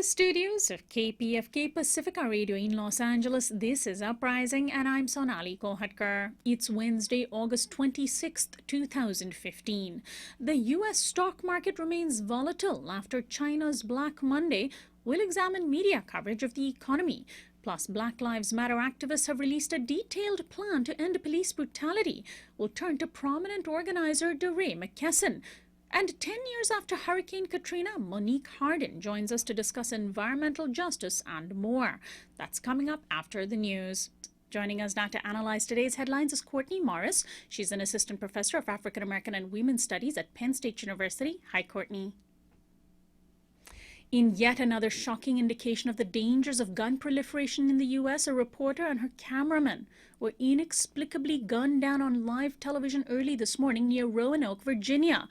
studios of KPFK Pacifica Radio in Los Angeles, this is Uprising, and I'm Sonali. It's Wednesday, August 26th, 2015. The U.S. stock market remains volatile after China's Black Monday. We'll examine media coverage of the economy. Plus, Black Lives Matter activists have released a detailed plan to end police brutality. We'll turn to prominent organizer DeRay McKesson. And 10 years after Hurricane Katrina, Monique Harden joins us to discuss environmental justice and more. That's coming up after the news. Joining us now to analyze today's headlines is Courtney Morris. She's an assistant professor of African American and Women's Studies at Penn State University. Hi, Courtney. In yet another shocking indication of the dangers of gun proliferation in the U.S., a reporter and her cameraman were inexplicably gunned down on live television early this morning near Roanoke, Virginia.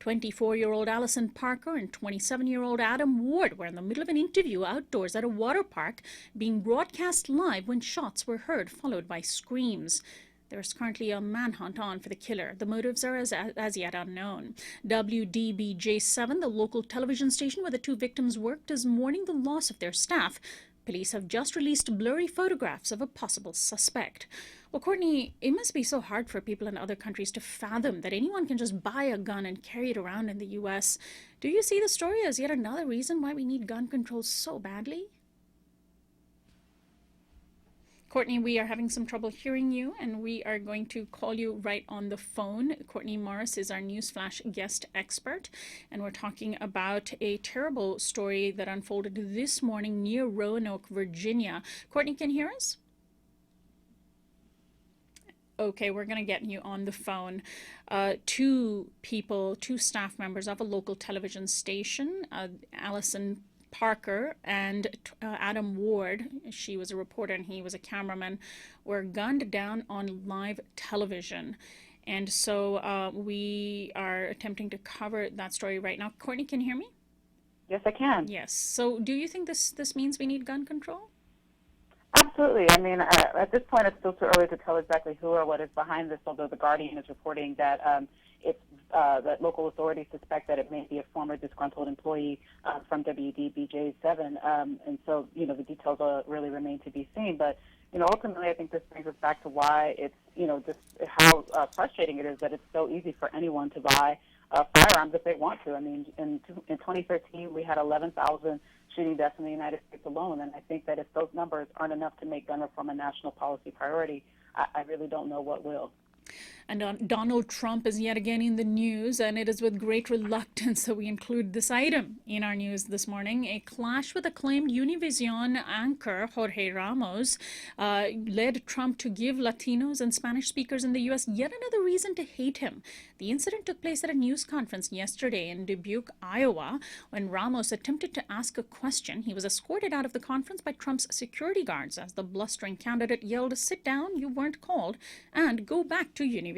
24-year-old Allison Parker and 27-year-old Adam Ward were in the middle of an interview outdoors at a water park being broadcast live when shots were heard, followed by screams. There's currently a manhunt on for the killer. The motives are as yet unknown. WDBJ7, the local television station where the two victims worked, is mourning the loss of their staff. Police have just released blurry photographs of a possible suspect. Well, Courtney, it must be so hard for people in other countries to fathom that anyone can just buy a gun and carry it around in the U.S. Do you see the story as yet another reason why we need gun control so badly? Courtney, we are having some trouble hearing you, and we are going to call you right on the phone. Courtney Morris is our Newsflash guest expert, and we're talking about a terrible story that unfolded this morning near Roanoke, Virginia. Courtney, can you hear us? Okay, we're going to get you on the phone. Two staff members of a local television station, Allison Parker and Adam Ward, she was a reporter and he was a cameraman, were gunned down on live television. And so we are attempting to cover that story right now. Courtney, can you hear me? Yes, I can. Yes. So do you think this means we need gun control? Absolutely. I mean, at this point, it's still too early to tell exactly who or what is behind this, although The Guardian is reporting that that local authorities suspect that it may be a former disgruntled employee from WDBJ7. And so, the details really remain to be seen. But, ultimately, I think this brings us back to why it's, just how frustrating it is that it's so easy for anyone to buy firearms if they want to. I mean, in 2013, we had 11,000 shooting deaths in the United States alone, and I think that if those numbers aren't enough to make gun reform a national policy priority, I really don't know what will. And Donald Trump is yet again in the news, and it is with great reluctance that we include this item in our news this morning. A clash with acclaimed Univision anchor Jorge Ramos led Trump to give Latinos and Spanish speakers in the U.S. yet another reason to hate him. The incident took place at a news conference yesterday in Dubuque, Iowa. When Ramos attempted to ask a question, he was escorted out of the conference by Trump's security guards as the blustering candidate yelled, "Sit down, you weren't called," and "Go back to Univision."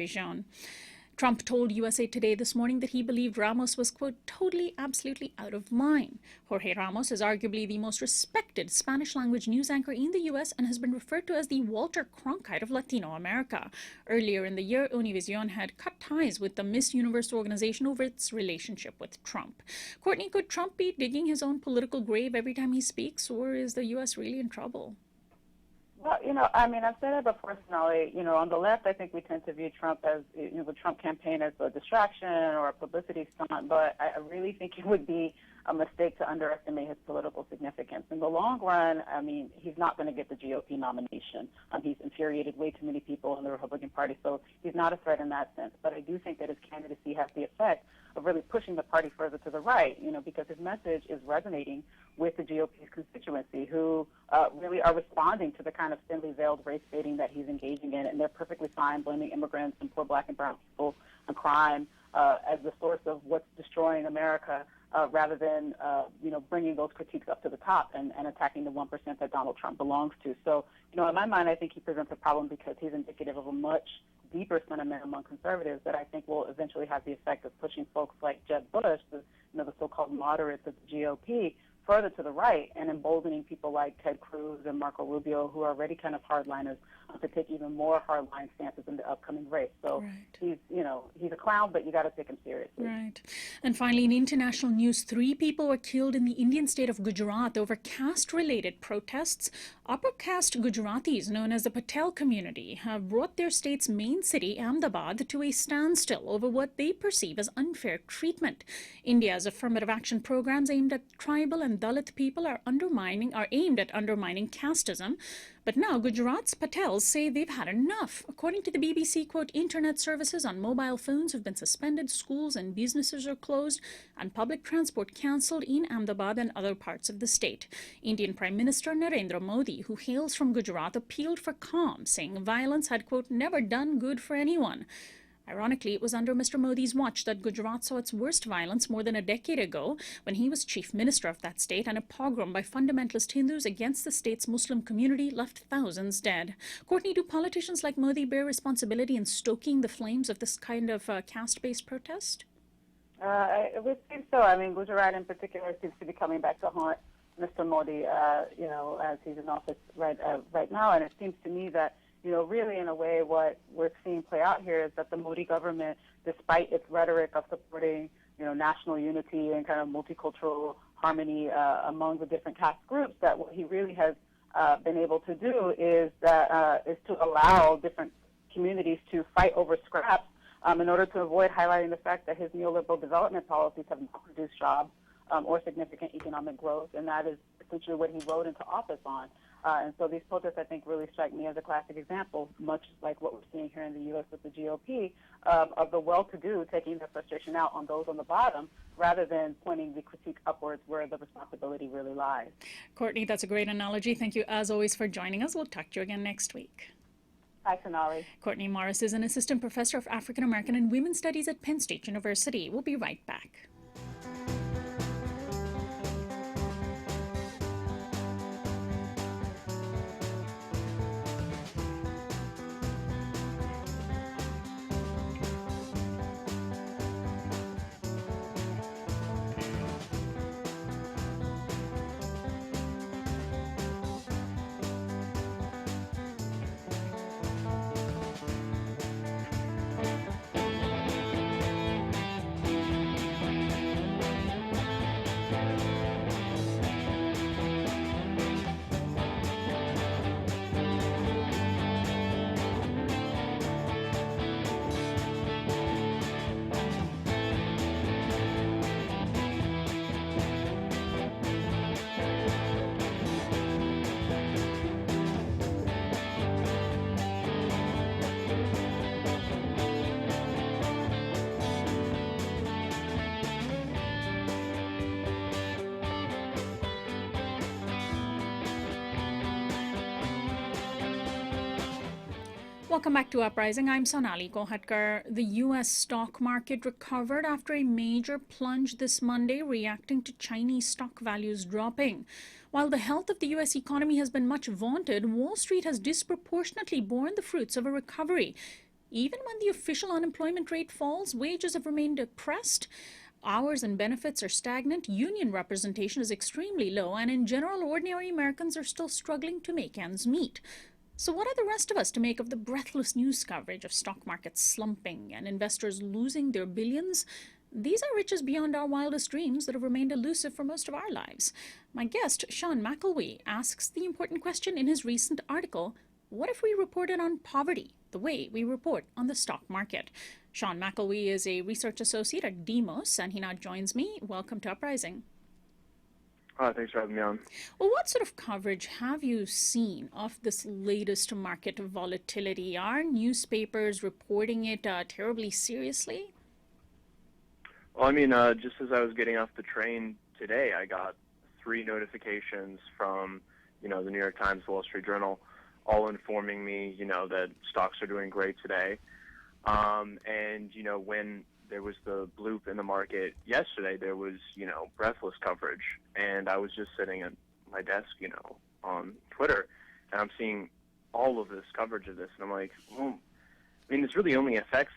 Trump told USA Today this morning that he believed Ramos was, quote, totally, absolutely out of line. Jorge Ramos is arguably the most respected Spanish-language news anchor in the U.S. and has been referred to as the Walter Cronkite of Latino America. Earlier in the year, Univision had cut ties with the Miss Universe organization over its relationship with Trump. Courtney, could Trump be digging his own political grave every time he speaks, or is the U.S. really in trouble? Well, I've said it before, Sonali. On the left, I think we tend to view Trump as, the Trump campaign as a distraction or a publicity stunt, but I really think it would be a mistake to underestimate his political significance. In the long run, he's not going to get the GOP nomination. He's infuriated way too many people in the Republican Party, so he's not a threat in that sense. But I do think that his candidacy has the effect of really pushing the party further to the right, because his message is resonating with the GOP's constituency, who really are responding to the kind of thinly veiled race baiting that he's engaging in, and they're perfectly fine blaming immigrants and poor black and brown people and crime as the source of what's destroying America, rather than bringing those critiques up to the top and attacking the 1% that Donald Trump belongs to. So, in my mind, I think he presents a problem because he's indicative of a much deeper sentiment among conservatives that I think will eventually have the effect of pushing folks like Jeb Bush, the so-called moderates of the GOP, further to the right and emboldening people like Ted Cruz and Marco Rubio, who are already kind of hardliners, to take even more hardline stances in the upcoming race. So he's a clown, but you got to take him seriously. Right. And finally, in international news, 3 people were killed in the Indian state of Gujarat over caste-related protests. Upper caste Gujaratis, known as the Patel community, have brought their state's main city, Ahmedabad, to a standstill over what they perceive as unfair treatment. India's affirmative action programs aimed at tribal and Dalit people are aimed at undermining casteism. But now Gujarat's Patels say they've had enough. According to the BBC, quote, internet services on mobile phones have been suspended, schools and businesses are closed, and public transport cancelled in Ahmedabad and other parts of the state. Indian Prime Minister Narendra Modi, who hails from Gujarat, appealed for calm, saying violence had, quote, never done good for anyone. Ironically, it was under Mr. Modi's watch that Gujarat saw its worst violence more than a decade ago when he was chief minister of that state, and a pogrom by fundamentalist Hindus against the state's Muslim community left thousands dead. Courtney, do politicians like Modi bear responsibility in stoking the flames of this kind of caste-based protest? It would seem so. I mean, Gujarat in particular seems to be coming back to haunt Mr. Modi, as he's in office right now, and it seems to me that really in a way what we're seeing play out here is that the Modi government, despite its rhetoric of supporting, national unity and kind of multicultural harmony among the different caste groups, that what he really has been able to do is to allow different communities to fight over scraps in order to avoid highlighting the fact that his neoliberal development policies have not produced jobs or significant economic growth, and that is essentially what he rode into office on. And so these protests, I think, really strike me as a classic example, much like what we're seeing here in the U.S. with the GOP, of the well-to-do taking their frustration out on those on the bottom rather than pointing the critique upwards where the responsibility really lies. Courtney, that's a great analogy. Thank you, as always, for joining us. We'll talk to you again next week. Hi, Sonali. Courtney Morris is an assistant professor of African American and Women's Studies at Penn State University. We'll be right back. Welcome back to Uprising. I'm Sonali. The U.S. stock market recovered after a major plunge this Monday, reacting to Chinese stock values dropping. While the health of the U.S. economy has been much vaunted, Wall Street has disproportionately borne the fruits of a recovery. Even when the official unemployment rate falls, wages have remained depressed. Hours and benefits are stagnant, union representation is extremely low, and in general, ordinary Americans are still struggling to make ends meet. So what are the rest of us to make of the breathless news coverage of stock markets slumping and investors losing their billions? These are riches beyond our wildest dreams that have remained elusive for most of our lives. My guest, Sean McElwee, asks the important question in his recent article, what if we reported on poverty the way we report on the stock market? Sean McElwee is a research associate at Demos, and he now joins me. Welcome to Uprising. Thanks for having me on. Well, what sort of coverage have you seen of this latest market volatility? Are newspapers reporting it terribly seriously? Well, I mean, just as I was getting off the train today, I got 3 notifications from, the New York Times, the Wall Street Journal, all informing me, that stocks are doing great today. And, when there was the bloop in the market yesterday, there was, breathless coverage. And I was just sitting at my desk, on Twitter, and I'm seeing all of this coverage of this. And I'm like, well, I mean, this really only affects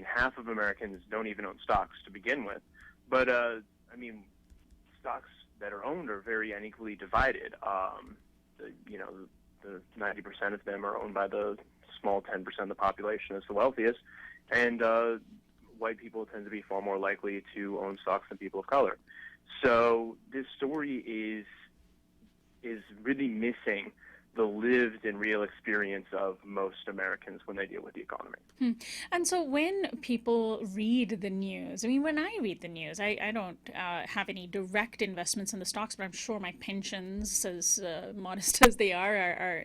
half of Americans don't even own stocks to begin with. But, stocks that are owned are very unequally divided. The 90% of them are owned by the small 10% of the population that's the wealthiest, and white people tend to be far more likely to own stocks than people of color. So this story is really missing the lived and real experience of most Americans when they deal with the economy. And so when people read the news, I mean, when I read the news, I don't have any direct investments in the stocks, but I'm sure my pensions, as modest as they are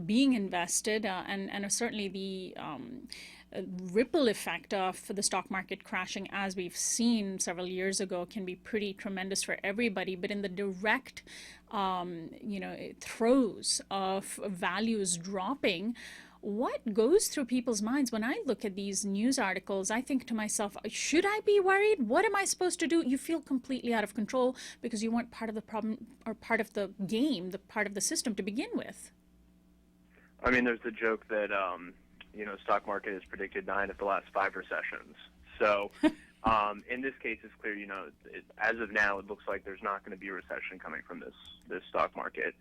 being invested, and certainly the ripple effect of the stock market crashing, as we've seen several years ago, can be pretty tremendous for everybody. But in the direct, throes of values dropping, what goes through people's minds when I look at these news articles? I think to myself, should I be worried? What am I supposed to do? You feel completely out of control because you weren't part of the problem or part of the game, the part of the system to begin with. I mean, there's the joke that stock market has predicted 9 of the last 5 recessions. So in this case, it's clear, as of now, it looks like there's not going to be a recession coming from this stock market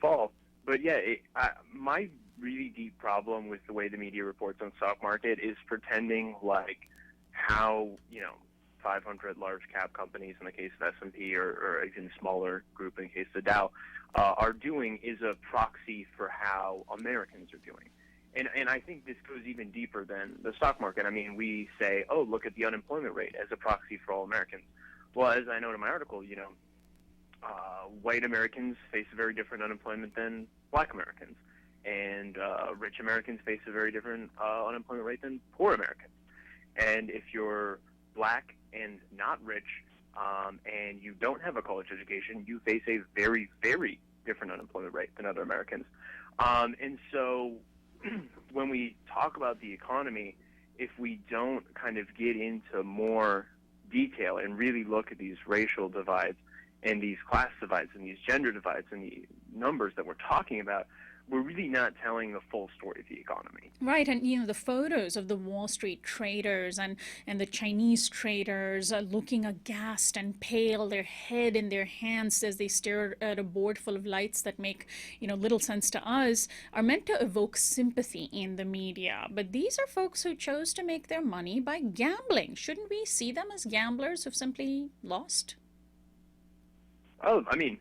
fall. But yeah, my really deep problem with the way the media reports on stock market is pretending like how 500 large cap companies in the case of S&P or even smaller group in the case of the Dow are doing is a proxy for how Americans are doing. And I think this goes even deeper than the stock market. I mean, we say, oh, look at the unemployment rate as a proxy for all Americans. Well, as I note in my article, white Americans face a very different unemployment than black Americans. And rich Americans face a very different unemployment rate than poor Americans. And if you're black and not rich and you don't have a college education, you face a very, very different unemployment rate than other Americans. And so when we talk about the economy, if we don't kind of get into more detail and really look at these racial divides and these class divides and these gender divides and the numbers that we're talking about, we're really not telling the full story of the economy. Right, and the photos of the Wall Street traders and the Chinese traders looking aghast and pale, their head in their hands as they stare at a board full of lights that make little sense to us, are meant to evoke sympathy in the media. But these are folks who chose to make their money by gambling. Shouldn't we see them as gamblers who've simply lost? Oh, I mean,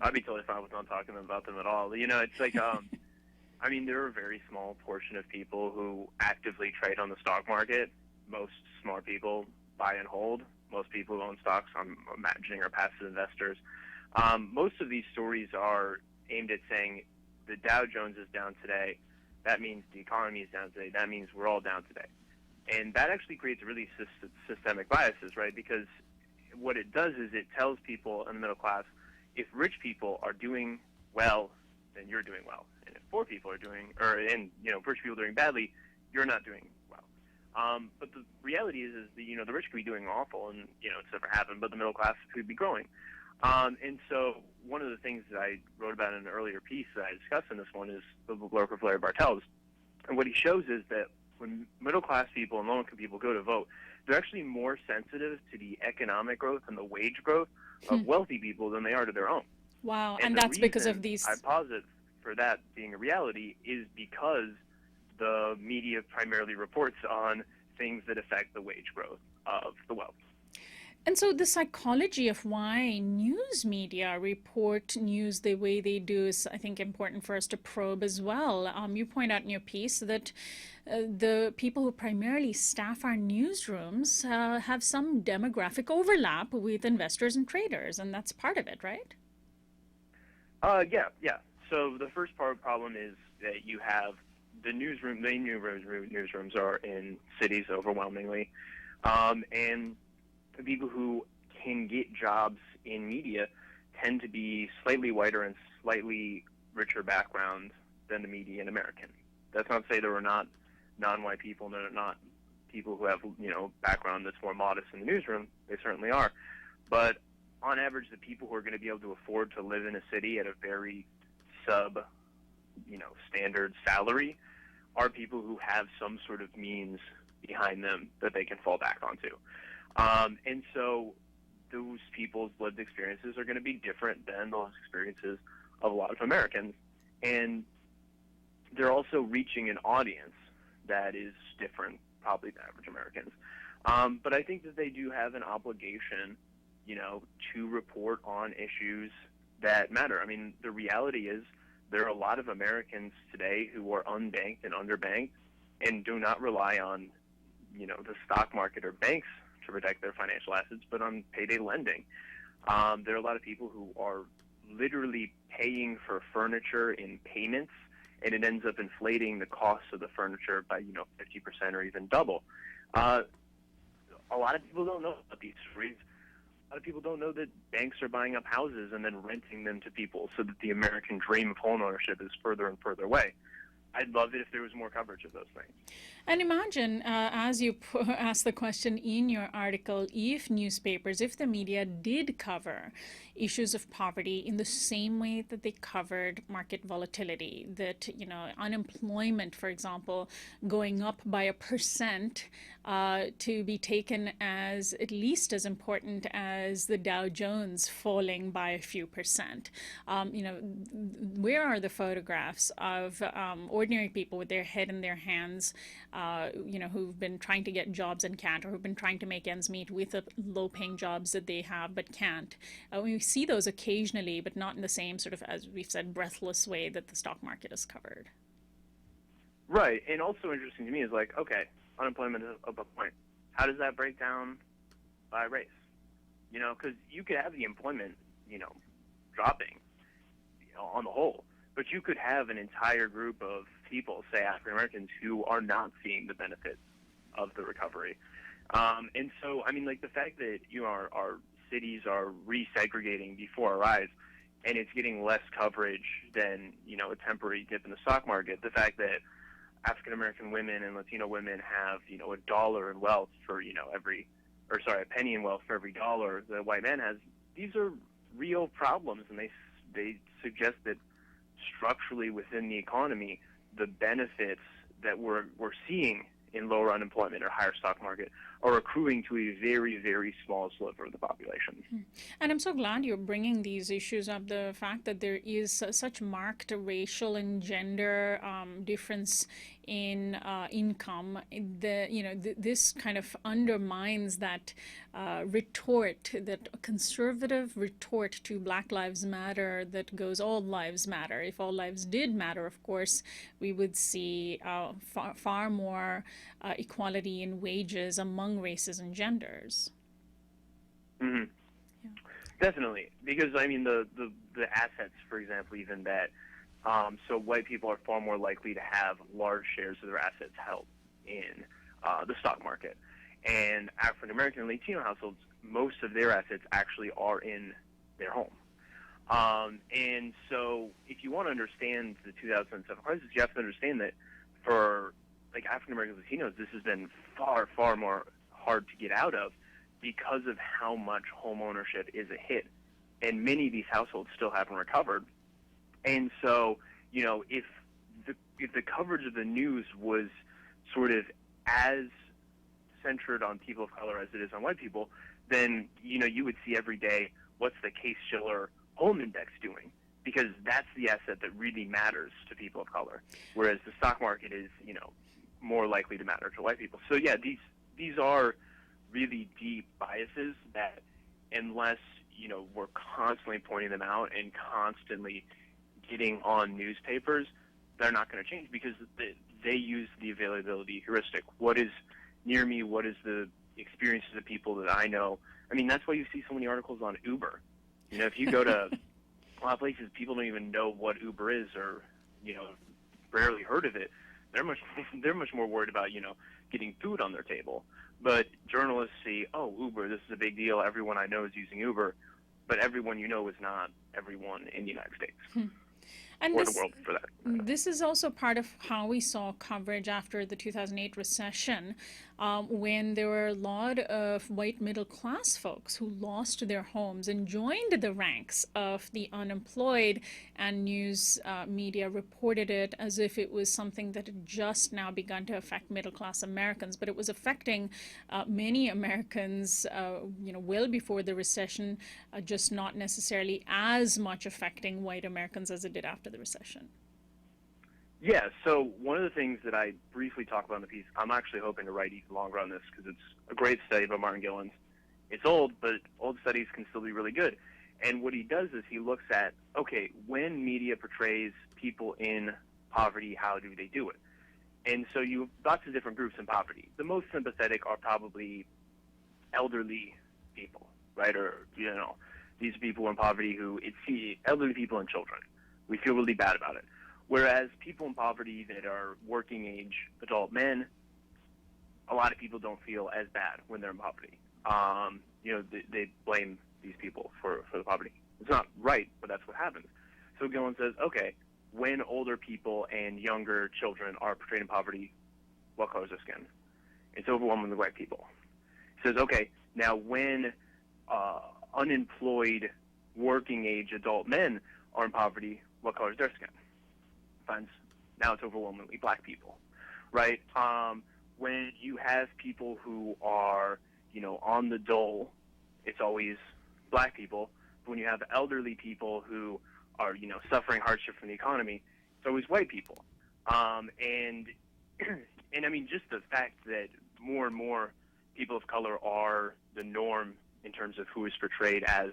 I'd be totally fine with not talking about them at all. It's like, I mean, there are a very small portion of people who actively trade on the stock market. Most smart people buy and hold. Most people who own stocks, I'm imagining, are passive investors. Most of these stories are aimed at saying the Dow Jones is down today. That means the economy is down today. That means we're all down today. And that actually creates really systemic biases, right? Because what it does is it tells people in the middle class, if rich people are doing well, then you're doing well. And if poor people are rich people are doing badly, you're not doing well. But the reality is the rich could be doing awful, and it's never happened. But the middle class could be growing. And so one of the things that I wrote about in an earlier piece that I discussed in this one is the book of Larry Bartels. And what he shows is that when middle class people and low income people go to vote, they're actually more sensitive to the economic growth and the wage growth of wealthy people than they are to their own. Wow, and that's because of these. I posit for that being a reality is because the media primarily reports on things that affect the wage growth of the wealthy. And so the psychology of why news media report news the way they do is, I think, important for us to probe as well. You point out in your piece that the people who primarily staff our newsrooms have some demographic overlap with investors and traders, and that's part of it, right? Yeah. So the first problem is that you have the newsrooms are in cities overwhelmingly, and the people who can get jobs in media tend to be slightly whiter and slightly richer background than the median American. That's not to say there are not non-white people and there are not people who have background that's more modest in the newsroom. They certainly are. But on average, the people who are going to be able to afford to live in a city at a very standard salary are people who have some sort of means behind them that they can fall back onto. And so those people's lived experiences are going to be different than those experiences of a lot of Americans. And they're also reaching an audience that is different, probably, than average Americans. But I think that they do have an obligation, to report on issues that matter. I mean, the reality is there are a lot of Americans today who are unbanked and underbanked and do not rely on, the stock market or banks to protect their financial assets, but on payday lending. There are a lot of people who are literally paying for furniture in payments, and it ends up inflating the cost of the furniture by, 50% or even double. A lot of people don't know about these stories. A lot of people don't know that banks are buying up houses and then renting them to people so that the American dream of homeownership is further and further away. I'd love it if there was more coverage of those things. And imagine, as you asked the question in your article, if newspapers, if the media did cover issues of poverty in the same way that they covered market volatility, that, unemployment, for example, going up by 1%, to be taken as at least as important as the Dow Jones falling by a few percent. Where are the photographs of ordinary people with their head in their hands, who've been trying to get jobs and can't, or who've been trying to make ends meet with the low-paying jobs that they have but can't? We see those occasionally, but not in the same sort of, as we've said, breathless way that the stock market is covered. Right, and also interesting to me is like, okay, unemployment is up a point. How does that break down by race? Because you could have the employment, dropping, on the whole, but you could have an entire group of people, say African Americans, who are not seeing the benefits of the recovery. And so, I mean, like the fact that our cities are resegregating before our eyes, and it's getting less coverage than a temporary dip in the stock market. The fact that African American women and Latino women have a dollar in wealth for a penny in wealth for every dollar the white man has. These are real problems, and they suggest that structurally within the economy, the benefits that we're seeing in lower unemployment or higher stock market are accruing to a very, very small sliver of the population. And I'm so glad you're bringing these issues up. The fact that there is such marked racial and gender difference in income, this kind of undermines that retort, that conservative retort to Black Lives Matter that goes, all lives matter. If all lives did matter, of course, we would see far more equality in wages among races and genders. Mm-hmm. Yeah. Definitely, because I mean the assets, for example, even that. So white people are far more likely to have large shares of their assets held in the stock market, and African American and Latino households, most of their assets actually are in their home. And so, if you want to understand the 2007 crisis, you have to understand that for like African American Latinos, this has been far, far more hard to get out of because of how much home ownership is a hit, and many of these households still haven't recovered. And so, if the coverage of the news was sort of as centered on people of color as it is on white people, then you would see every day what's the Case-Shiller Home Index doing, because that's the asset that really matters to people of color, whereas the stock market is more likely to matter to white people. So yeah, these are really deep biases that, unless we're constantly pointing them out and constantly getting on newspapers, they're not going to change, because they use the availability heuristic. What is near me? What is the experiences of people that I know? I mean, that's why you see so many articles on Uber. If you go to a lot of places, people don't even know what Uber is, or rarely heard of it. They're much more worried about getting food on their table. But journalists see, oh, Uber, this is a big deal. Everyone I know is using Uber, but everyone is not everyone in the United States. And or the world for that. this is also part of how we saw coverage after the 2008 recession, when there were a lot of white middle class folks who lost their homes and joined the ranks of the unemployed, and news media reported it as if it was something that had just now begun to affect middle class Americans, but it was affecting many Americans, well before the recession, just not necessarily as much affecting white Americans as it did after the recession. Yeah, so one of the things that I briefly talk about in the piece, I'm actually hoping to write even longer on this because it's a great study by Martin Gilens. It's old, but old studies can still be really good. And what he does is he looks at, okay, when media portrays people in poverty, how do they do it? And so you have lots of different groups in poverty. The most sympathetic are probably elderly people, right? Or, these people in poverty elderly people and children. We feel really bad about it. Whereas people in poverty that are working age adult men, a lot of people don't feel as bad when they're in poverty. They blame these people for the poverty. It's not right, but that's what happens. So Gillen says, okay, when older people and younger children are portrayed in poverty, what color is their skin? It's overwhelmingly white people. He says, okay, now when unemployed working age adult men are in poverty, what color is their skin? Now it's overwhelmingly black people, right? When you have people who are, on the dole, it's always black people. But when you have elderly people who are, suffering hardship from the economy, it's always white people. And I mean, just the fact that more and more people of color are the norm in terms of who is portrayed as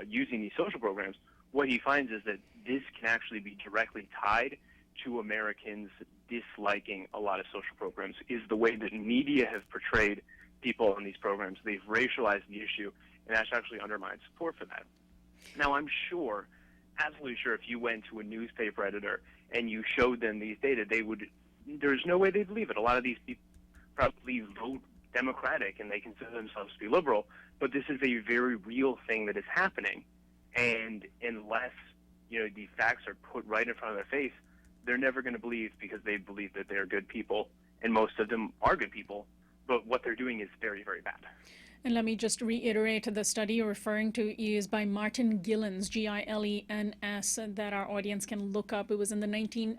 using these social programs, what he finds is that this can actually be directly tied to Americans disliking a lot of social programs, is the way that media have portrayed people in these programs. They've racialized the issue, and that's actually undermined support for that. Now, I'm sure, absolutely sure, if you went to a newspaper editor and you showed them these data, there's no way they'd believe it. A lot of these people probably vote Democratic and they consider themselves to be liberal, but this is a very real thing that is happening. And unless, the facts are put right in front of their face, they're never going to believe, because they believe that they're good people, and most of them are good people, but what they're doing is very, very bad. And let me just reiterate, the study you're referring to is by Martin Gilens, Gilens, that our audience can look up. It was in the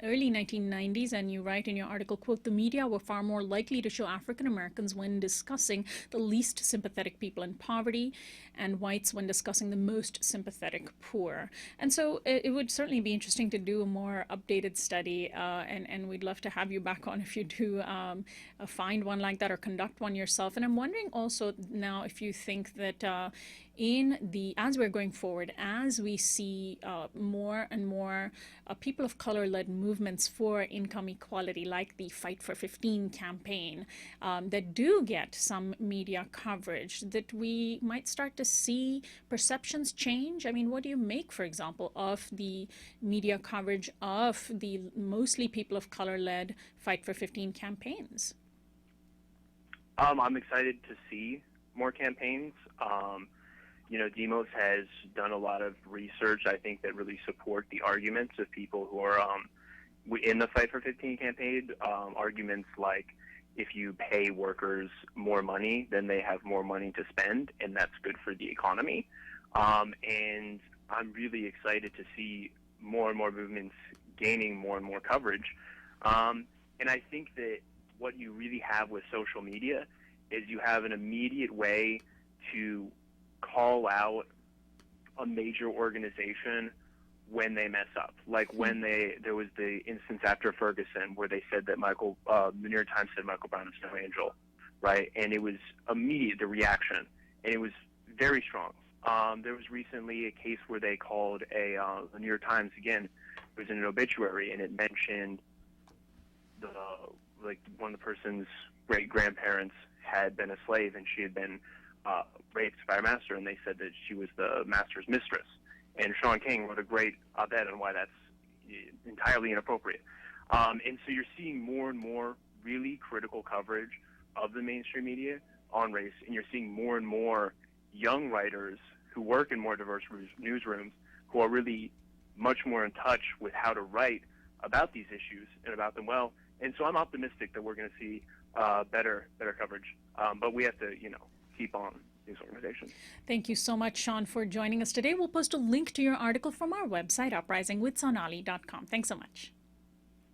early 1990s, and you write in your article, quote, "The media were far more likely to show African Americans when discussing the least sympathetic people in poverty, and whites when discussing the most sympathetic poor." And so it would certainly be interesting to do a more updated study, and we'd love to have you back on if you do find one like that or conduct one yourself. And I'm wondering also now, if you think that as we're going forward, as we see more and more people of color-led movements for income equality, like the Fight for 15 campaign, that do get some media coverage, that we might start to see perceptions change? I mean, what do you make, for example, of the media coverage of the mostly people of color-led Fight for 15 campaigns? I'm excited to see more campaigns. Demos has done a lot of research, I think, that really support the arguments of people who are in the Fight for 15 campaign. Arguments like, if you pay workers more money, then they have more money to spend, and that's good for the economy. And I'm really excited to see more and more movements gaining more and more coverage. And I think that what you really have with social media is you have an immediate way to call out a major organization when they mess up. Like when there was the instance after Ferguson where they said that the New York Times said Michael Brown is no angel, right? And it was immediate, the reaction, and it was very strong. There was recently a case where they called the New York Times, again, it was in an obituary, and it mentioned one of the person's great-grandparents had been a slave, and she had been raped by her master, and they said that she was the master's mistress. And Sean King wrote a great op-ed on why that's entirely inappropriate. And so you're seeing more and more really critical coverage of the mainstream media on race, and you're seeing more and more young writers who work in more diverse newsrooms who are really much more in touch with how to write about these issues and about them well. And so I'm optimistic that we're going to see better coverage. But we have to, keep on these organizations. Thank you so much, Sean, for joining us today. We'll post a link to your article from our website, uprisingwithsonali.com. Thanks so much.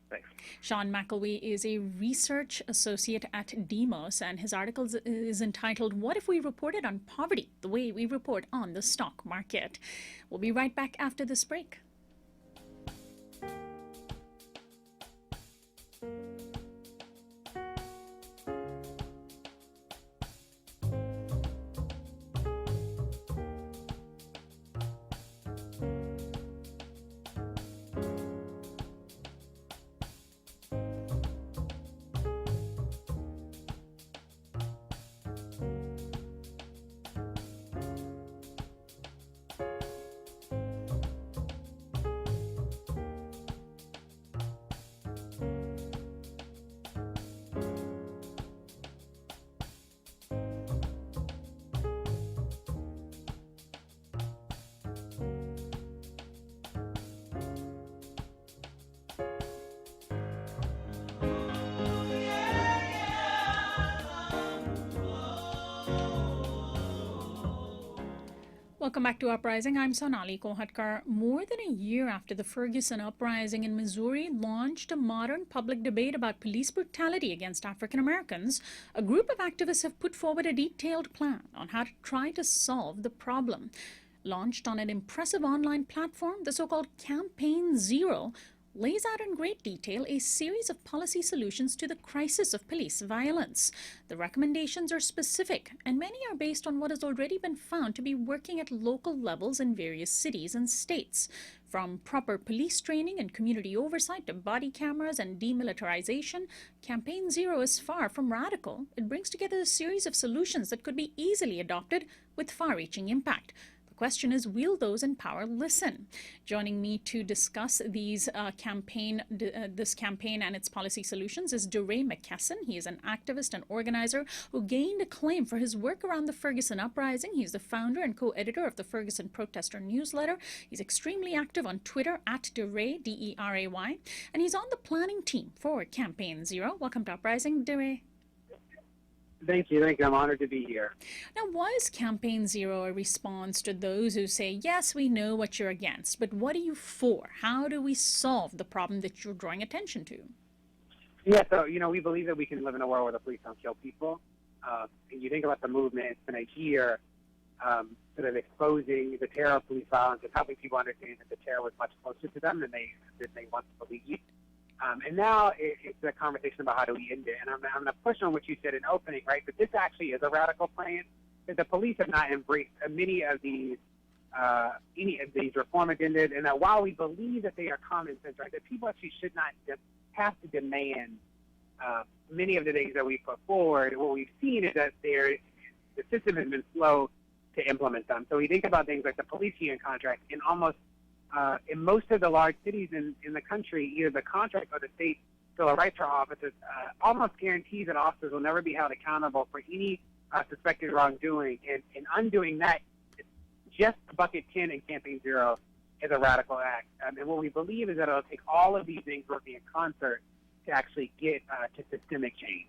Thanks. Sean McElwee is a research associate at Demos, and his article is entitled, "What If We Reported on Poverty the Way We Report on the Stock Market?" We'll be right back after this break. Welcome back to Uprising. I'm Sonali Kohatkar. More than a year after the Ferguson uprising in Missouri launched a modern public debate about police brutality against African Americans, a group of activists have put forward a detailed plan on how to try to solve the problem. Launched on an impressive online platform, the so-called Campaign Zero lays out in great detail a series of policy solutions to the crisis of police violence. The recommendations are specific, and many are based on what has already been found to be working at local levels in various cities and states. From proper police training and community oversight to body cameras and demilitarization, Campaign Zero is far from radical. It brings together a series of solutions that could be easily adopted with far-reaching impact. The question is, will those in power listen? Joining me to discuss this campaign and its policy solutions is DeRay McKesson. He is an activist and organizer who gained acclaim for his work around the Ferguson uprising. He's the founder and co-editor of the Ferguson Protester newsletter. He's extremely active on Twitter at DeRay, D-E-R-A-Y, and he's on the planning team for Campaign Zero. Welcome to Uprising, DeRay. Thank you. I'm honored to be here. Now, was Campaign Zero a response to those who say, yes, we know what you're against, but what are you for? How do we solve the problem that you're drawing attention to? Yeah, so, we believe that we can live in a world where the police don't kill people. And you think about the movement, it's been a year sort of exposing the terror of police violence and helping people understand that the terror was much closer to them than they once believed. And now it's a conversation about how do we end it. And I'm going to push on what you said in opening, right? But this actually is a radical plan. That the police have not embraced many of these reform agendas, and that while we believe that they are common sense, right, that people actually should not have to demand many of the things that we put forward. What we've seen is that the system has been slow to implement them. So we think about things like the police union contract. In most of the large cities in the country, either the contract or the state bill of rights for officers almost guarantees that officers will never be held accountable for any suspected wrongdoing. And undoing that, just bucket 10 in Campaign Zero is a radical act. And what we believe is that it'll take all of these things working in concert to actually get to systemic change.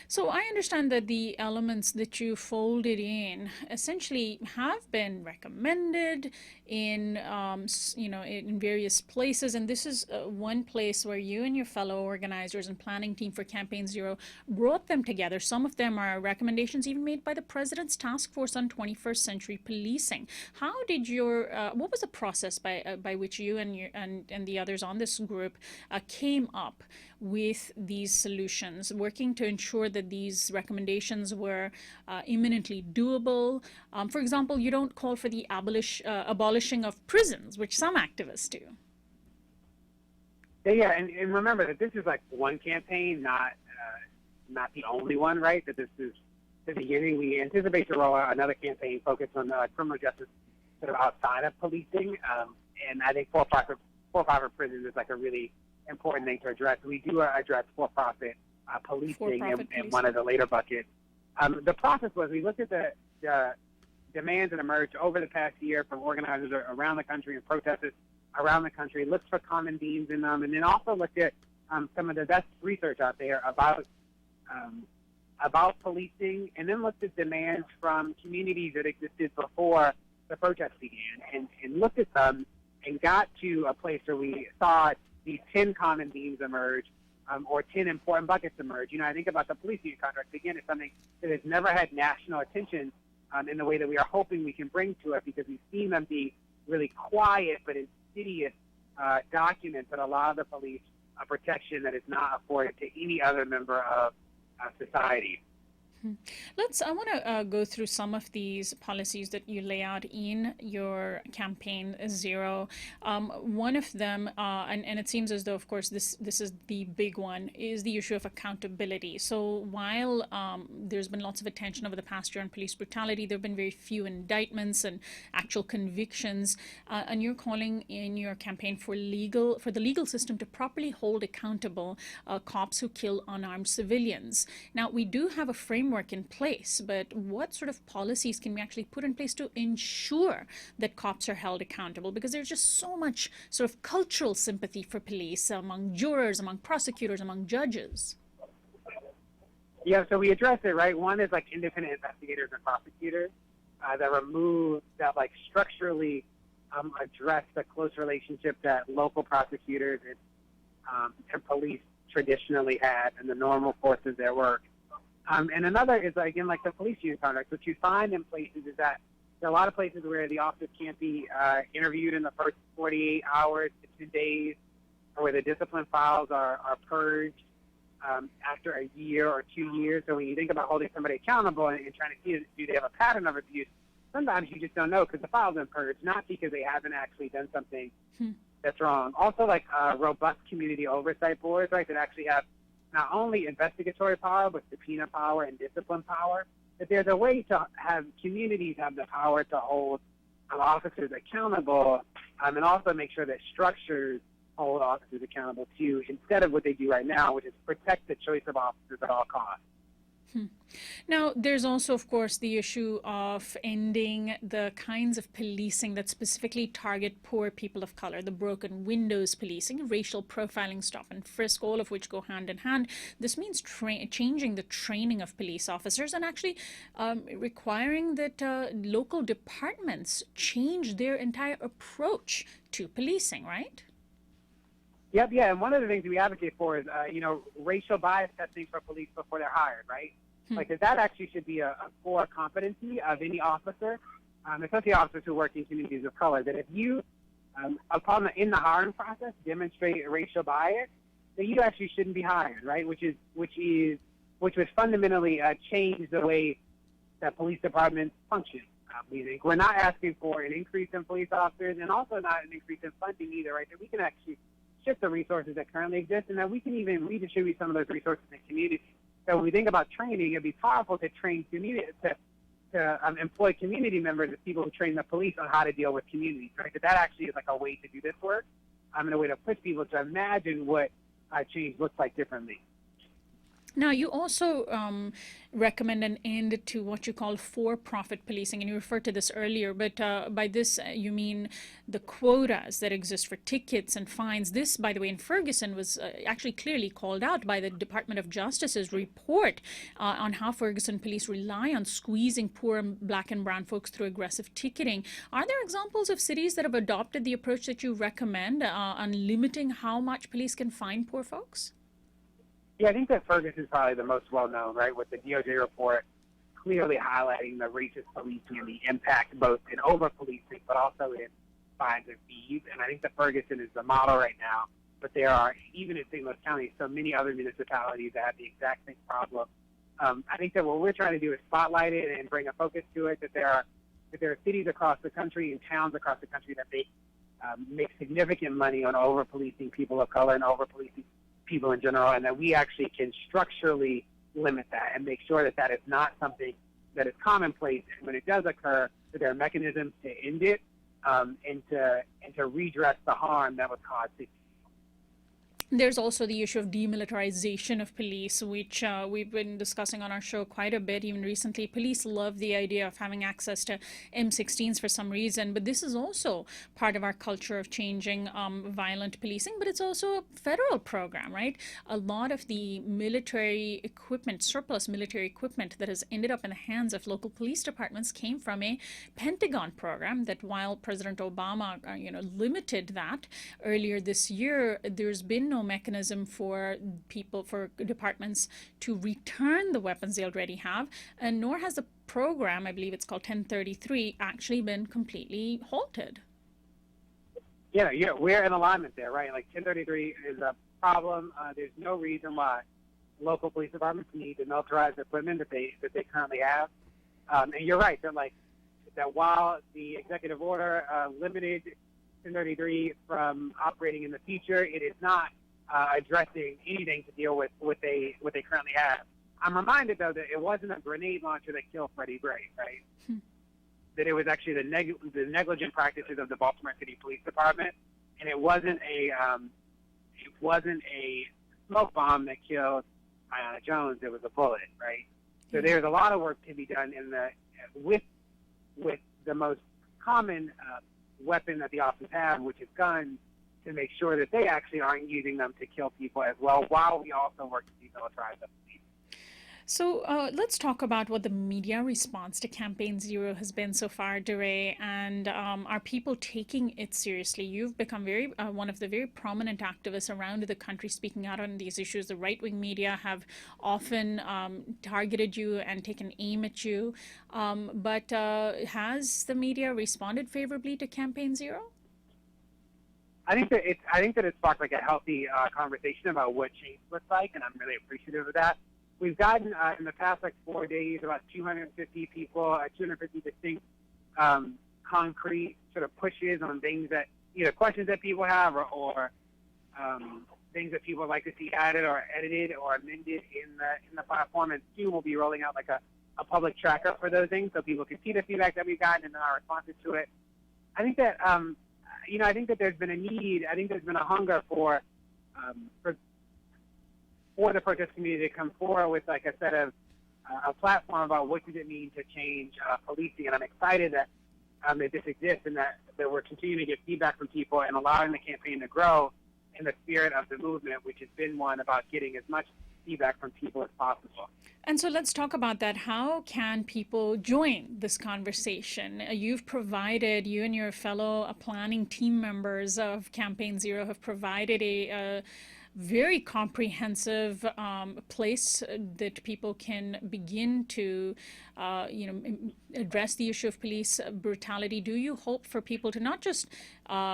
So I understand that the elements that you folded in essentially have been recommended in in various places, and this is one place where you and your fellow organizers and planning team for Campaign Zero brought them together. Some of them are recommendations even made by the President's Task Force on 21st Century Policing. How did what was the process by which you and the others on this group came up with these solutions, working to ensure that these recommendations were imminently doable? For example, you don't call for the abolishing of prisons, which some activists do. Yeah, and remember that this is like one campaign, not the only one, right? That this is the beginning. We anticipate to roll out another campaign focused on criminal justice sort of outside of policing, and I think for-profit prisons is like a really important thing to address. We do address for-profit policing in one of the later buckets. The process was we looked at the demands that emerged over the past year from organizers around the country and protesters around the country, looked for common themes in them, and then also looked at some of the best research out there about policing, and then looked at demands from communities that existed before the protests began, and looked at them and got to a place where we saw these 10 common themes emerge, or 10 important buckets emerge. I think about the police union contracts. Again, it's something that has never had national attention in the way that we are hoping we can bring to it, because we've seen them be really quiet but insidious documents that allow the police a protection that is not afforded to any other member of society. I want to go through some of these policies that you lay out in your campaign Zero. One of them, and it seems as though, of course, this is the big one, is the issue of accountability. So while there's been lots of attention over the past year on police brutality, there have been very few indictments and actual convictions, and you're calling in your campaign for the legal system to properly hold accountable cops who kill unarmed civilians. Now, we do have a framework in place, but what sort of policies can we actually put in place to ensure that cops are held accountable? Because there's just so much sort of cultural sympathy for police among jurors, among prosecutors, among judges. Yeah, so we address it, right? One is like independent investigators and prosecutors that structurally address the close relationship that local prosecutors and police traditionally had and the normal course of their work. And another is, again, like the police union contracts. What you find in places is that there are a lot of places where the officers can't be interviewed in the first 48 hours to 2 days, or where the discipline files are purged after a year or 2 years. So when you think about holding somebody accountable and trying to see, do they have a pattern of abuse, sometimes you just don't know because the file's been purged, not because they haven't actually done something that's wrong. Also, like robust community oversight boards, right, that actually have not only investigatory power, but subpoena power and discipline power, that there's a way to have communities have the power to hold officers accountable, and also make sure that structures hold officers accountable too, instead of what they do right now, which is protect the choice of officers at all costs. Now, there's also, of course, the issue of ending the kinds of policing that specifically target poor people of color, the broken windows policing, racial profiling, stop and frisk, all of which go hand in hand. This means changing the training of police officers and actually requiring that local departments change their entire approach to policing, right? Yep, yeah, and one of the things we advocate for is, racial bias testing for police before they're hired, right? Like that actually should be a core competency of any officer, especially officers who work in communities of color, that if you, in the hiring process, demonstrate racial bias, then you actually shouldn't be hired, right? Which would fundamentally change the way that police departments function. We think we're not asking for an increase in police officers, and also not an increase in funding either, right? That we can actually shift the resources that currently exist, and that we can even redistribute some of those resources in communities. So when we think about training, it'd be powerful to train to employ community members as people who train the police on how to deal with communities, right? That actually is like a way to do this work, and a way to push people to imagine what change looks like differently. Now, you also recommend an end to what you call for-profit policing, and you referred to this earlier, but by this you mean the quotas that exist for tickets and fines. This, by the way, in Ferguson was actually clearly called out by the Department of Justice's report on how Ferguson police rely on squeezing poor black and brown folks through aggressive ticketing. Are there examples of cities that have adopted the approach that you recommend on limiting how much police can fine poor folks? Yeah, I think that Ferguson is probably the most well-known, right, with the DOJ report clearly highlighting the racist policing and the impact both in over-policing but also in fines and fees. And I think that Ferguson is the model right now, but there are, even in St. Louis County, so many other municipalities that have the exact same problem. I think that what we're trying to do is spotlight it and bring a focus to it, that there are cities across the country and towns across the country that make significant money on over-policing people of color and over-policing people in general, and that we actually can structurally limit that and make sure that that is not something that is commonplace. And when it does occur, that there are mechanisms to end it and to redress the harm that was caused. There's also the issue of demilitarization of police, which we've been discussing on our show quite a bit, even recently. Police love the idea of having access to M16s for some reason, but this is also part of our culture of changing violent policing, but it's also a federal program, right? A lot of the military equipment, surplus military equipment that has ended up in the hands of local police departments came from a Pentagon program that, while President Obama, limited that earlier this year, there's been no mechanism for departments to return the weapons they already have, and nor has the program, I believe it's called 1033, actually been completely halted. Yeah, we're in alignment there, right? Like 1033 is a problem. There's no reason why local police departments need to militarize the equipment that they currently have. And you're right that while the executive order limited 1033 from operating in the future, it is not addressing anything to deal with what they currently have. I'm reminded, though, that it wasn't a grenade launcher that killed Freddie Gray, right? That it was actually the negligent practices of the Baltimore City Police Department, and it wasn't a smoke bomb that killed Aiyana Jones. It was a bullet, right? So there's a lot of work to be done with the most common weapon that the officers have, which is guns, to make sure that they actually aren't using them to kill people as well, while we also work to demilitarize the police. So let's talk about what the media response to Campaign Zero has been so far, DeRay, and are people taking it seriously? You've become one of the very prominent activists around the country speaking out on these issues. The right-wing media have often targeted you and taken aim at you, but has the media responded favorably to Campaign Zero? I think that it sparked like a healthy conversation about what change looks like, and I'm really appreciative of that. We've gotten in the past 4 days about 250 people, 250 distinct concrete sort of pushes on things that either questions that people have or things that people would like to see added or edited or amended in the platform. And soon we'll be rolling out like a public tracker for those things so people can see the feedback that we've gotten and our responses to it. I think that I think that there's been a need. I think there's been a hunger for the protest community to come forward with like a set of a platform about what does it mean to change policing. And I'm excited that this exists and that we're continuing to get feedback from people and allowing the campaign to grow in the spirit of the movement, which has been one about getting as much feedback from people as possible. And so let's talk about that. How can people join this conversation? You and your fellow planning team members of Campaign Zero have provided a very comprehensive place that people can begin to, address the issue of police brutality. Do you hope for people to not just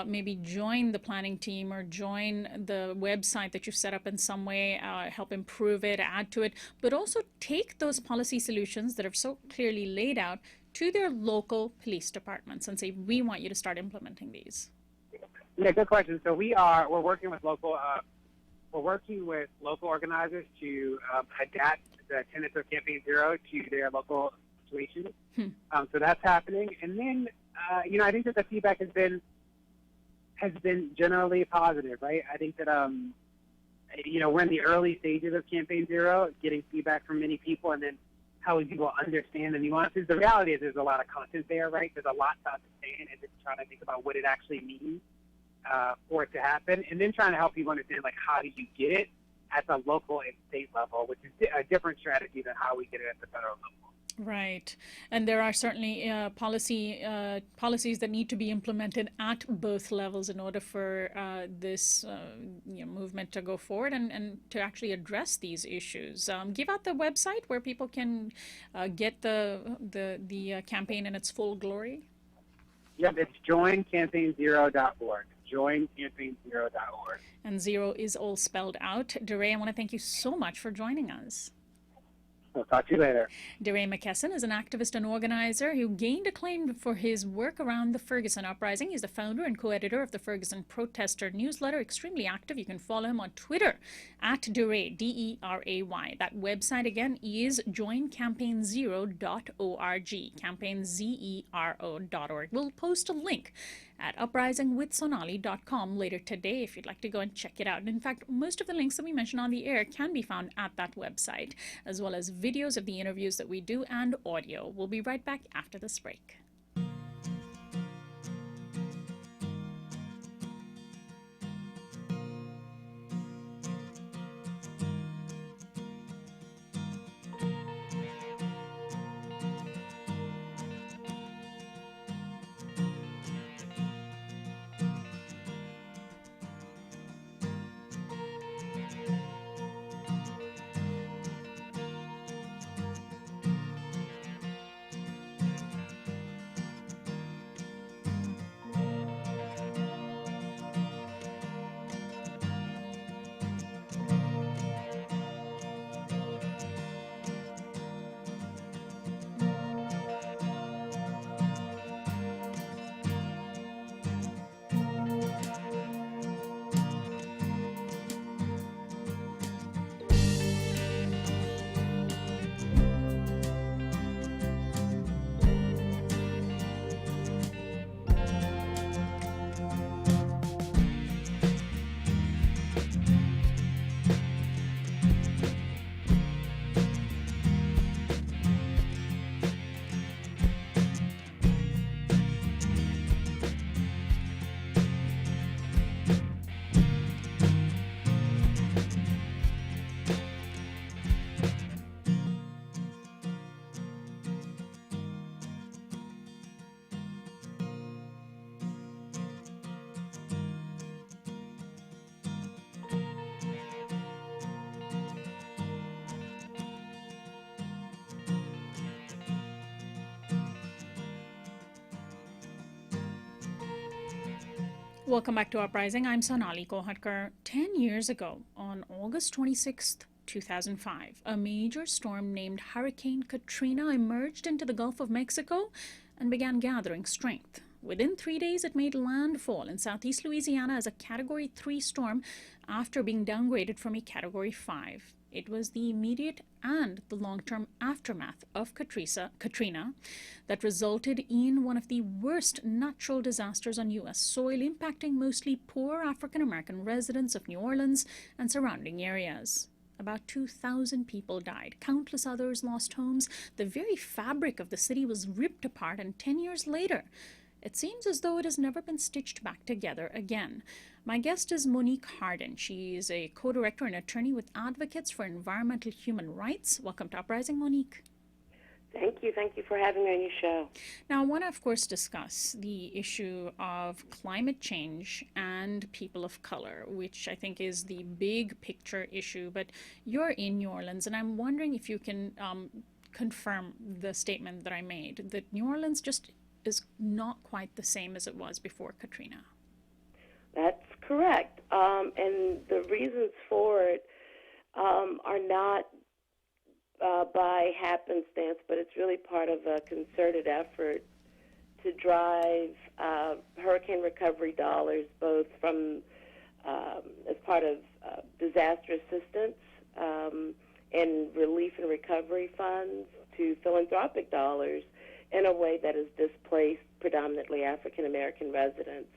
maybe join the planning team or join the website that you've set up in some way, help improve it, add to it, but also take those policy solutions that are so clearly laid out to their local police departments and say, we want you to start implementing these? Yeah, good question. So we're working with local. We're working with local organizers to adapt the tenets of Campaign Zero to their local situations. So that's happening. And then, I think that the feedback has been generally positive, right? I think that, we're in the early stages of Campaign Zero, getting feedback from many people, and then how people understand the nuances. The reality is there's a lot of content there, right? There's a lot to understand, and just trying to think about what it actually means for it to happen, and then trying to help people understand, like, how do you get it at the local and state level, which is a different strategy than how we get it at the federal level. Right. And there are certainly policies that need to be implemented at both levels in order for this movement to go forward and to actually address these issues. Give out the website where people can get the campaign in its full glory. Yep, it's joincampaignzero.org. Joincampaignzero.org. And zero is all spelled out. DeRay, I want to thank you so much for joining us. We'll talk to you later. DeRay McKesson is an activist and organizer who gained acclaim for his work around the Ferguson Uprising. He's the founder and co-editor of the Ferguson Protester newsletter, extremely active. You can follow him on Twitter at DeRay, D-E-R-A-Y. That website again is joincampaignzero.org, campaignzero.org. We'll post a link at uprisingwithsonali.com later today if you'd like to go and check it out. In fact, most of the links that we mentioned on the air can be found at that website, as well as videos of the interviews that we do and audio. We'll be right back after this break. Welcome back to Uprising. I'm Sonali Kohatkar. 10 years ago, on August 26th, 2005, a major storm named Hurricane Katrina emerged into the Gulf of Mexico and began gathering strength. Within 3 days, it made landfall in southeast Louisiana as a Category 3 storm after being downgraded from a Category 5. It was the immediate and the long-term aftermath of Katrina that resulted in one of the worst natural disasters on U.S. soil, impacting mostly poor African-American residents of New Orleans and surrounding areas. About 2,000 people died. Countless others lost homes. The very fabric of the city was ripped apart, and 10 years later, it seems as though it has never been stitched back together again. My guest is Monique Harden. She is a co-director and attorney with Advocates for Environmental Human Rights. Welcome to Uprising, Monique. Thank you. Thank you for having me on your show. Now, I want to, of course, discuss the issue of climate change and people of color, which I think is the big picture issue. But you're in New Orleans, and I'm wondering if you can confirm the statement that I made, that New Orleans just is not quite the same as it was before Katrina. That's correct. And the reasons for it are not by happenstance, but it's really part of a concerted effort to drive hurricane recovery dollars, both from as part of disaster assistance and relief and recovery funds to philanthropic dollars in a way that has displaced predominantly African-American residents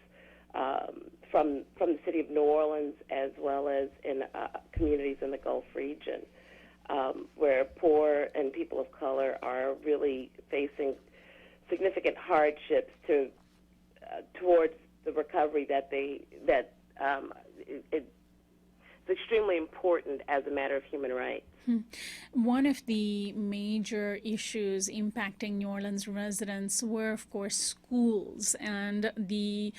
from the city of New Orleans, as well as in communities in the Gulf region, where poor and people of color are really facing significant hardships towards the recovery that it's extremely important as a matter of human rights. One of the major issues impacting New Orleans residents were, of course, schools, and the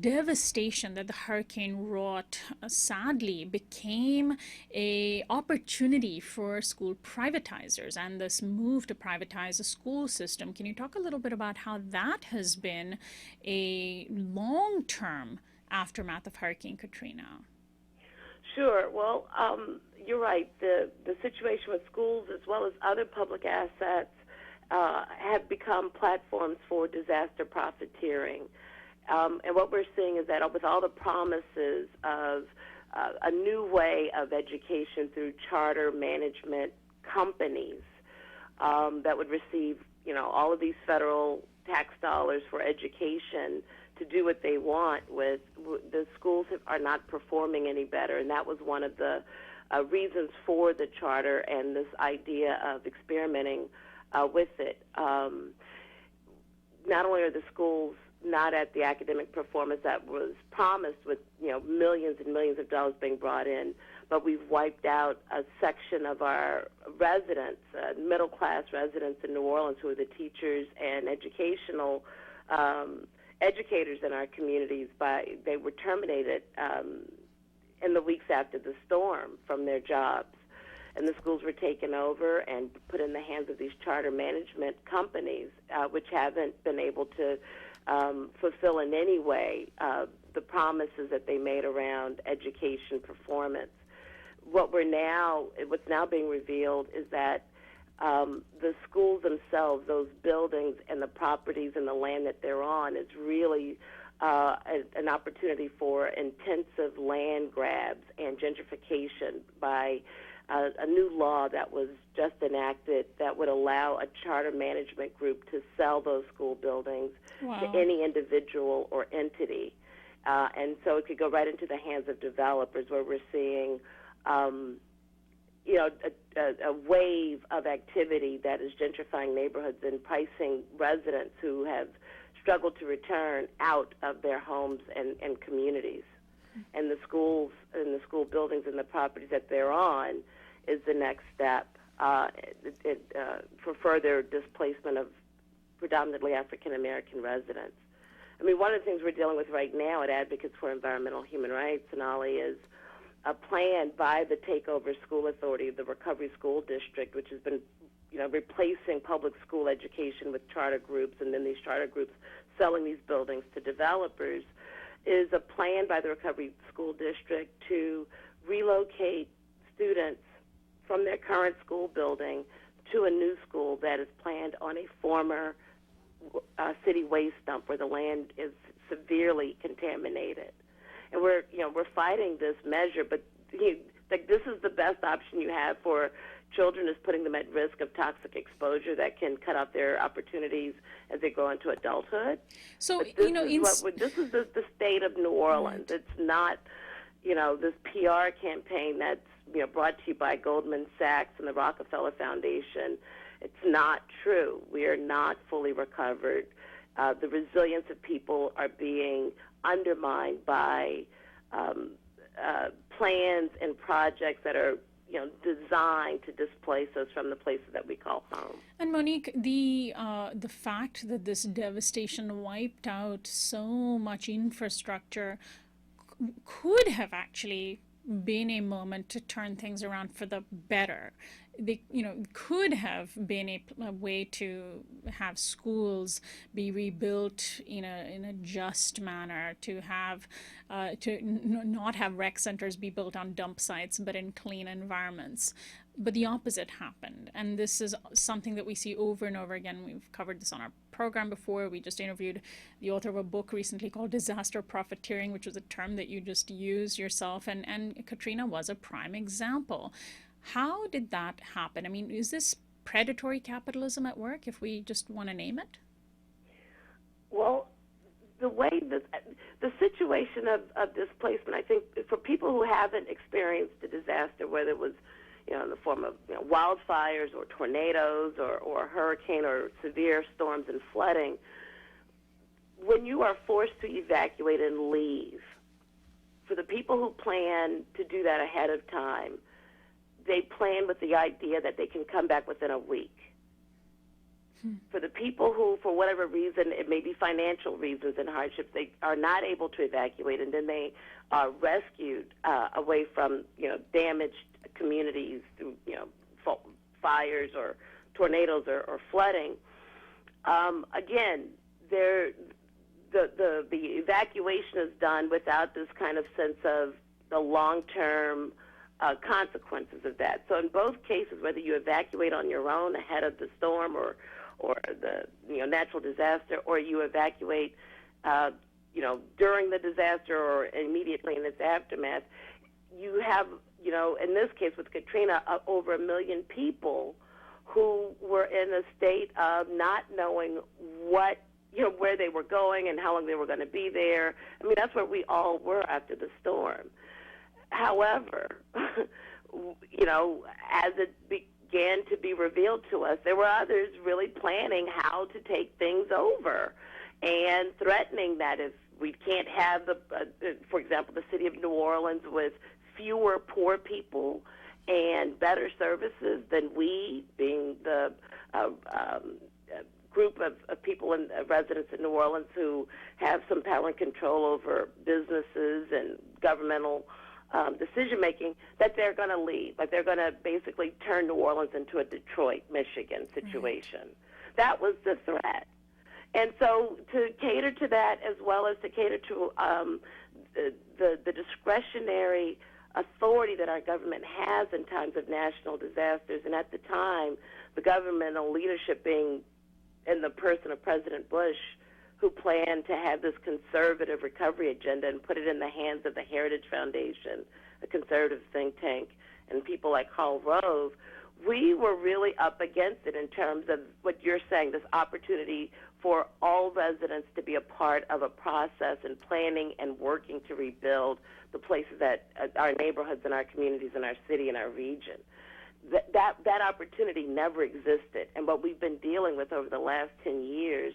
devastation that the hurricane wrought sadly became an opportunity for school privatizers and this move to privatize the school system. Can you talk a little bit about how that has been a long-term aftermath of Hurricane Katrina? Sure. Well, you're right. The situation with schools as well as other public assets have become platforms for disaster profiteering. And what we're seeing is that with all the promises of a new way of education through charter management companies that would receive, all of these federal tax dollars for education to do what they want with. The schools are not performing any better, and that was one of the reasons for the charter and this idea of experimenting with it. Not only are the schools not at the academic performance that was promised with millions and millions of dollars being brought in, but we've wiped out a section of our residents, middle-class residents in New Orleans who are the teachers and educators in our communities. They were terminated in the weeks after the storm from their jobs. And the schools were taken over and put in the hands of these charter management companies, which haven't been able to fulfill in any way the promises that they made around education performance. What's now being revealed is that the schools themselves, those buildings and the properties and the land that they're on, is really an opportunity for intensive land grabs and gentrification by a new law that was just enacted that would allow a charter management group to sell those school buildings to any individual or entity. And so it could go right into the hands of developers, where we're seeing a wave of activity that is gentrifying neighborhoods and pricing residents who have struggled to return out of their homes and communities. And the schools and the school buildings and the properties that they're on is the next step for further displacement of predominantly African-American residents. I mean, one of the things we're dealing with right now at Advocates for Environmental Human Rights, Sonali, is a plan by the Takeover School Authority, the Recovery School District, which has been replacing public school education with charter groups, and then these charter groups selling these buildings to developers, is a plan by the Recovery School District to relocate students from their current school building to a new school that is planned on a former city waste dump where the land is severely contaminated. And we're fighting this measure, but this is the best option you have for children, is putting them at risk of toxic exposure that can cut off their opportunities as they grow into adulthood. So, this is the state of New Orleans. Right. It's not, this PR campaign that's brought to you by Goldman Sachs and the Rockefeller Foundation. It's not true. We are not fully recovered. The resilience of people are being undermined by plans and projects that are designed to displace us from the places that we call home. And Monique, the fact that this devastation wiped out so much infrastructure could have actually been a moment to turn things around for the better. They, could have been a way to have schools be rebuilt in a just manner, to have not have rec centers be built on dump sites, but in clean environments. But the opposite happened, and this is something that we see over and over again. We've covered this on our program before. We just interviewed the author of a book recently called Disaster Profiteering, which was a term that you just used yourself, and Katrina was a prime example. How did that happen? I mean, is this predatory capitalism at work, if we just want to name it? Well, the way the situation of displacement, I think for people who haven't experienced a disaster, whether it was in the form of wildfires or tornadoes or hurricane or severe storms and flooding, when you are forced to evacuate and leave, for the people who plan to do that ahead of time, they plan with the idea that they can come back within a week. For the people who, for whatever reason, it may be financial reasons and hardships, they are not able to evacuate, and then they are rescued away from damaged communities through fires or tornadoes or flooding. Again, the evacuation is done without this kind of sense of the long-term consequences of that. So in both cases, whether you evacuate on your own ahead of the storm or the natural disaster, or you evacuate during the disaster or immediately in its aftermath, you have in this case with Katrina over 1 million people who were in a state of not knowing what where they were going and how long they were going to be there. I mean, that's where we all were after the storm. However, as it began to be revealed to us, there were others really planning how to take things over and threatening that if we can't have for example, the city of New Orleans with fewer poor people and better services than we, being the group of people and residents in New Orleans who have some power and control over businesses and governmental decision-making, that they're going to leave. Like they're going to basically turn New Orleans into a Detroit, Michigan situation. Right. That was the threat. And so to cater to that, as well as to cater to the discretionary authority that our government has in times of national disasters, and at the time, the governmental leadership being in the person of President Bush, who planned to have this conservative recovery agenda and put it in the hands of the Heritage Foundation, a conservative think tank, and people like Karl Rove, we were really up against it in terms of what you're saying, this opportunity for all residents to be a part of a process and planning and working to rebuild the places that our neighborhoods and our communities and our city and our region. That opportunity never existed. And what we've been dealing with over the last 10 years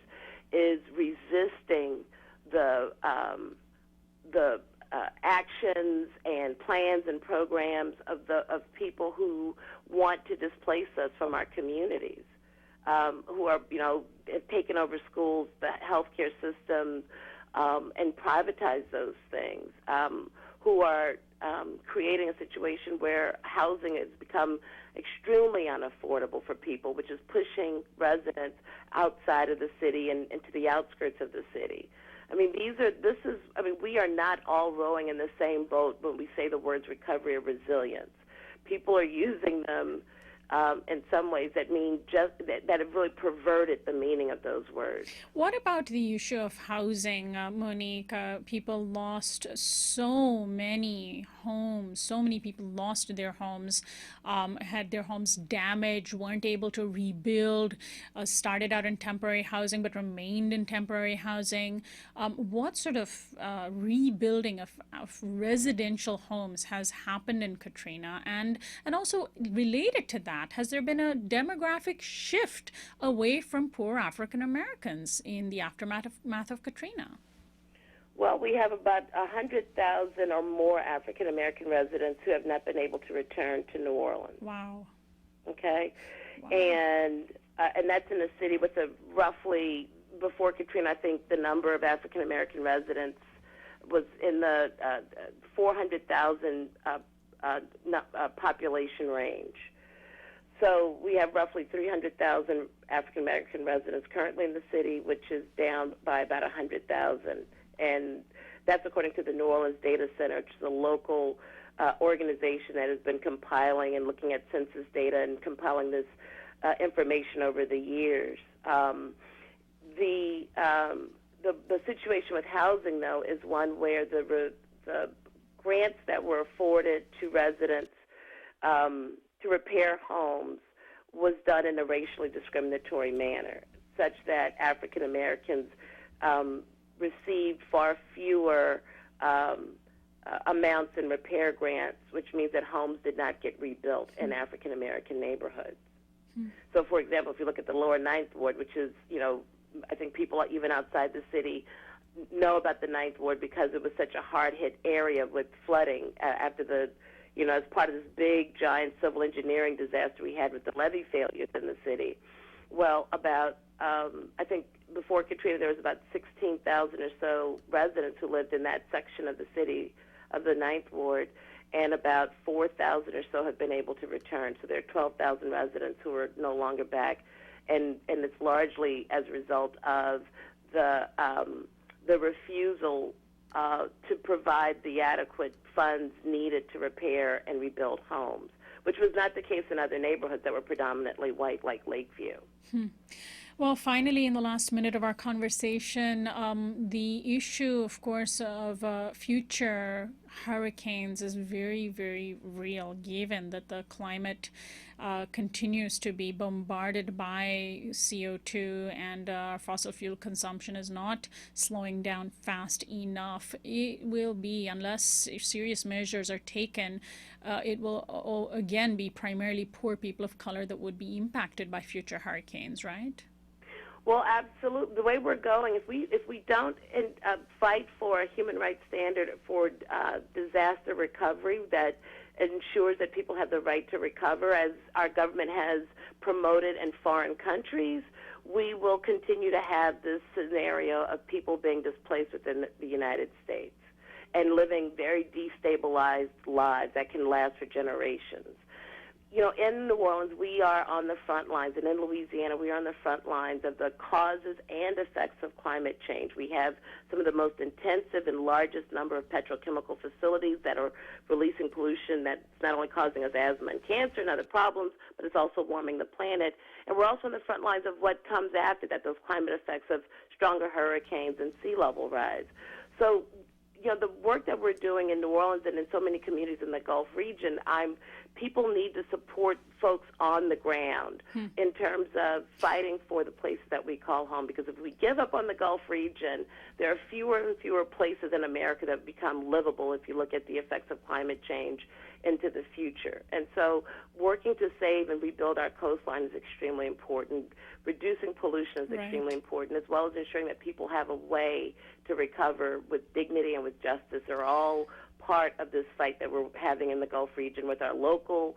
is resisting the actions and plans and programs of people who want to displace us from our communities, who are, have taken over schools, the healthcare system, and privatize those things, who are creating a situation where housing has become extremely unaffordable for people, which is pushing residents outside of the city and into the outskirts of the city. I mean, we are not all rowing in the same boat when we say the words recovery or resilience. People are using them in some ways that mean that have really perverted the meaning of those words. What about the issue of housing, Monique? People lost so many homes. So many people lost their homes, had their homes damaged, weren't able to rebuild, started out in temporary housing but remained in temporary housing. What sort of rebuilding of residential homes has happened in Katrina? And also related to that, has there been a demographic shift away from poor African Americans in the aftermath of Katrina? Well, we have about 100,000 or more African American residents who have not been able to return to New Orleans. Wow. Okay, wow. And that's in a city with a roughly, before Katrina, I think the number of African American residents was in the 400,000 population range. So we have roughly 300,000 African American residents currently in the city, which is down by about 100,000. And that's according to the New Orleans Data Center, which is a local organization that has been compiling and looking at census data and compiling this information over the years. The situation with housing, though, is one where the grants that were afforded to residents to repair homes was done in a racially discriminatory manner, such that African Americans received far fewer amounts in repair grants, which means that homes did not get rebuilt in African American neighborhoods. So, for example, if you look at the lower Ninth Ward, which is, I think people even outside the city know about the Ninth Ward because it was such a hard-hit area with flooding after the, as part of this big, giant civil engineering disaster we had with the levee failures in the city. Well, about, I think before Katrina, there was about 16,000 or so residents who lived in that section of the city, of the Ninth Ward, and about 4,000 or so have been able to return. So there are 12,000 residents who are no longer back, and it's largely as a result of the refusal to provide the adequate funds needed to repair and rebuild homes, which was not the case in other neighborhoods that were predominantly white, like Lakeview. Well, finally, in the last minute of our conversation, the issue, of course, of future hurricanes is very, very real, given that the climate continues to be bombarded by CO2 and fossil fuel consumption is not slowing down fast enough. It will be, unless serious measures are taken, it will again be primarily poor people of color that would be impacted by future hurricanes, right? Well, absolutely. The way we're going, if we don't fight for a human rights standard for disaster recovery that ensures that people have the right to recover, as our government has promoted in foreign countries, we will continue to have this scenario of people being displaced within the United States and living very destabilized lives that can last for generations. You know, in New Orleans, we are on the front lines, and in Louisiana, we are on the front lines of the causes and effects of climate change. We have some of the most intensive and largest number of petrochemical facilities that are releasing pollution that's not only causing us asthma and cancer and other problems, but it's also warming the planet. And we're also on the front lines of what comes after that, those climate effects of stronger hurricanes and sea level rise. So, you know, the work that we're doing in New Orleans and in so many communities in the Gulf region, people need to support folks on the ground in terms of fighting for the places that we call home. Because if we give up on the Gulf region, there are fewer and fewer places in America that become livable if you look at the effects of climate change into the future. And so working to save and rebuild our coastline is extremely important. Reducing pollution is extremely important, as well as ensuring that people have a way to recover with dignity and with justice are all part of this fight that we're having in the Gulf region with our local,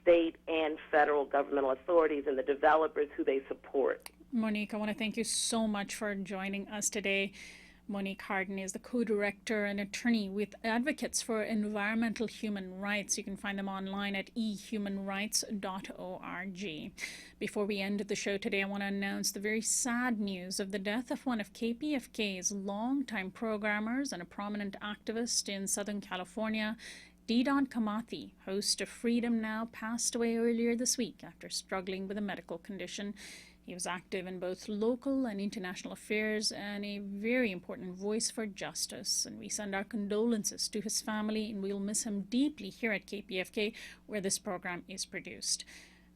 state, and federal governmental authorities and the developers who they support. Monique, I want to thank you so much for joining us today. Monique Harden is the co-director and attorney with Advocates for Environmental Human Rights. You can find them online at ehumanrights.org. Before we end the show today, I want to announce the very sad news of the death of one of KPFK's longtime programmers and a prominent activist in Southern California. Didon Kamathi, host of Freedom Now, passed away earlier this week after struggling with a medical condition. He was active in both local and international affairs and a very important voice for justice. And we send our condolences to his family, and we'll miss him deeply here at KPFK, where this program is produced.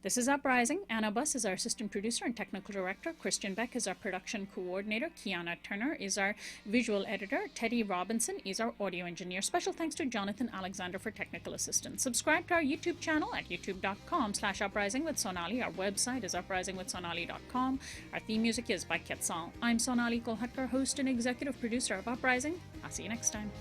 This is Uprising. Anna Buss is our assistant producer and technical director. Christian Beck is our production coordinator. Kiana Turner is our visual editor. Teddy Robinson is our audio engineer. Special thanks to Jonathan Alexander for technical assistance. Subscribe to our YouTube channel at youtube.com/Uprising with Sonali. Our website is uprisingwithsonali.com. Our theme music is by Quetzal. I'm Sonali Kolhatkar, host and executive producer of Uprising. I'll see you next time.